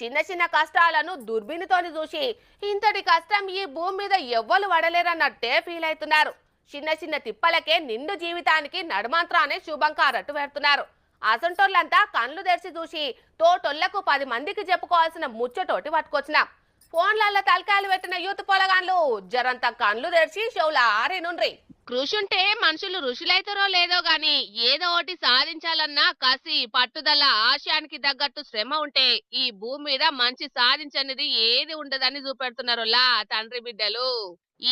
చిన్న చిన్న కష్టాలను దుర్బినితోని చూసి ఇంతటి కష్టం ఈ భూమి మీద ఎవ్వరు పడలేరన్నట్టే ఫీల్ అవుతున్నారు. చిన్న చిన్న తిప్పలకే నిండు జీవితానికి నడుమంత్రాన్ని శుభంకారట్టు పెడుతున్నారు. అసంటోళ్ళంతా కళ్ళు తెరిచి చూసి తోటొళ్లకు 10 మందికి చెప్పుకోవాల్సిన ముచ్చటోటి పట్టుకొచ్చినాం. ఫోన్లలో తలకాయలు పెట్టిన యూత్ పొలగాన్లు జరంత కళ్ళు తెరిచి షోల ఆరేనుండ్రి. కృషుంటే మనుషులు ఋషులైతారో లేదో గాని ఏదో ఒకటి సాధించాలన్నా కసి పట్టుదల ఆశయానికి తగ్గట్టు శ్రమ ఉంటే ఈ భూమి మీద మంచి సాధించనిది ఏది ఉండదని చూపెడుతున్నారులా తండ్రి బిడ్డలు.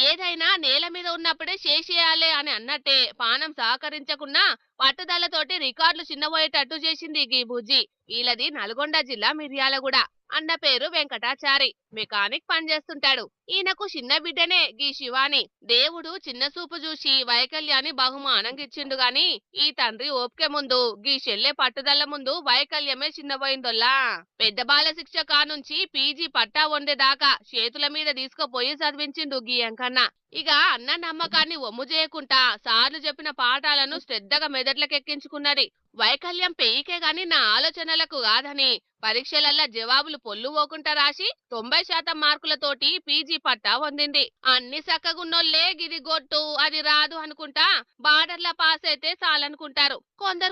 ఏదైనా నేల మీద ఉన్నప్పుడే చేసేయాలి అని అన్నట్టే పానం సహకరించకున్నా పట్టుదలతోటి రికార్డులు చిన్నబోయేటట్టు చేసింది గీ బుజ్జి. వీళ్ళది నల్గొండ జిల్లా మిర్యాలగూడ. అన్న పేరు వెంకటాచారి. మెకానిక్ పనిచేస్తుంటాడు. ఈయనకు చిన్న బిడ్డనే గీ శివాని. దేవుడు చిన్న చూపు చూసి వైకల్యాన్ని బహుమానంగిచ్చిండు గాని ఈ తండ్రి ఓపిక ముందు గీ చెల్లె పట్టుదల ముందు వైకల్యమే చిన్నపోయిందోల్లా. పెద్ద బాల శిక్ష కానుంచి పీజీ పట్టా వండేదాకా చేతుల మీద తీసుకుపోయి చదివించిండు గీ ఎంకన్న. ఇక అన్న నమ్మకాన్ని ఒమ్ము చేయకుండా సార్లు చెప్పిన పాఠాలను శ్రద్ధగా మెదట్లకెక్కించుకున్నది. వైకల్యం పెయికే గాని నా ఆలోచనలకు కాదని పరీక్షలల్లా జవాబులు పొల్లు పోకుండా రాసి 90% మార్కులతోటి పీజీ పట్టా పొందింది. అన్ని సక్కగున్నోళ్లే గిది గొట్టు అది రాదు అనుకుంటా బార్డర్ల పాస్ అయితే చాలనుకుంటారు.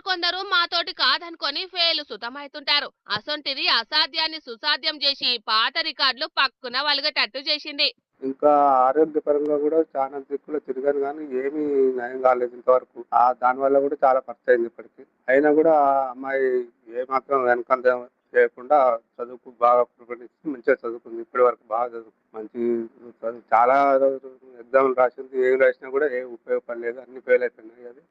కొందరు మాతోటి కాదనుకొని ఫెయిల్ సుతమైతుంటారు. అసొంటిది అసాధ్యాన్ని సుసాధ్యం చేసి పాత రికార్డులు పక్కున వలగటట్టు చేసింది. ఇంకా ఆరోగ్యపరంగా కూడా చాలా దిక్కులు తిరిగాను కానీ ఏమీ నయం కాలేదు ఇంతవరకు. దానివల్ల కూడా చాలా ఖర్చయింది ఇప్పటికి. అయినా కూడా ఆ అమ్మాయి ఏమాత్రం వెనకంజ చేయకుండా చదువుకు బాగా ప్రిపేర్ ఇచ్చి మంచిగా చదువుకుంది. ఇప్పటి వరకు బాగా చదువుకుంది. మంచి చదువు చాలా ఎగ్జామ్లు రాసింది. ఏం రాసినా కూడా ఏం ఉపయోగపడలేదు. అన్ని ఫెయిల్ అయిపోయినాయి. అది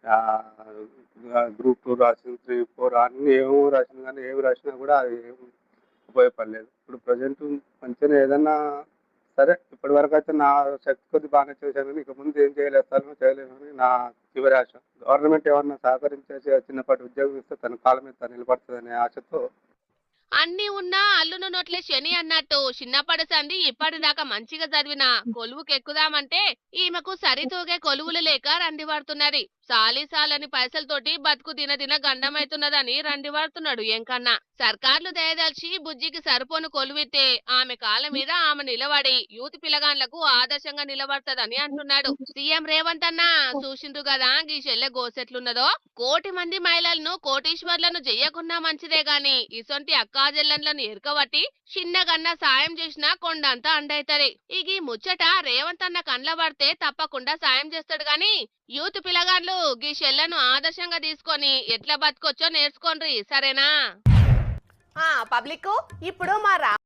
గ్రూప్ 2 రాసింది, 3, 4 అన్ని ఏమో రాసింది కానీ ఏమి రాసినా కూడా అది ఏం ఉపయోగపడలేదు. ఇప్పుడు ప్రజెంట్ మంచిగా ఏదన్నా సరే ఇప్పటి వరకు అయితే నా శక్తి కొద్ది బాగానే చేశాను కానీ ఇక ముందు ఏం చేయలేమని నా చివరి ఆశ. గవర్నమెంట్ ఏమన్నా సహకరించేసి చిన్నపాటి ఉద్యోగం ఇస్తే తన కాళ్ళ మీద తను నిలబడుతుందనే ఆశతో. అన్ని ఉన్నా అల్లును నోట్లే శని అన్నట్టు చిన్నప్పటి సంది ఇప్పటిదాకా మంచిగా చదివిన కొలువుకెక్కుదామంటే ఈమెకు సరితూగే కొలువులు లేక రంది పడుతున్నది. సాలిసాలని పైసలతోటి బతుకు దిన గండమైతున్నదని రంది పడుతున్నాడు ఎంకన్నా. సర్కార్లు దయదల్చి బుజ్జికి సరిపోను కొలువితే ఆమె కాళ్ళ మీద ఆమె నిలబడి యూత్ పిల్లగాన్లకు ఆదర్శంగా నిలబడతదని అంటున్నాడు. సీఎం రేవంత్ అన్న చూసిండ్రు కదా గీ చెల్లె గోసెట్లున్నదో. 1,00,00,000 మంది మహిళలను కోటీశ్వర్లను చెయ్యకున్నా మంచిదే గాని ఇసొంటి అక్కాజెల్లన్లను ఎరకబట్టి చిన్నగన్నా సాయం చేసినా కొండంతా అండైతది. ఇక ఈ ముచ్చట రేవంత్ అన్న కండ్ల పడితే తప్పకుండా సాయం చేస్తాడు గాని యూత్ పిల్లగాన్లు గీ చెల్లను ఆదర్శంగా తీసుకొని ఎట్లా బతకొచ్చో నేర్చుకోండి సరేనా. పబ్లిక్ ఇప్పుడు మా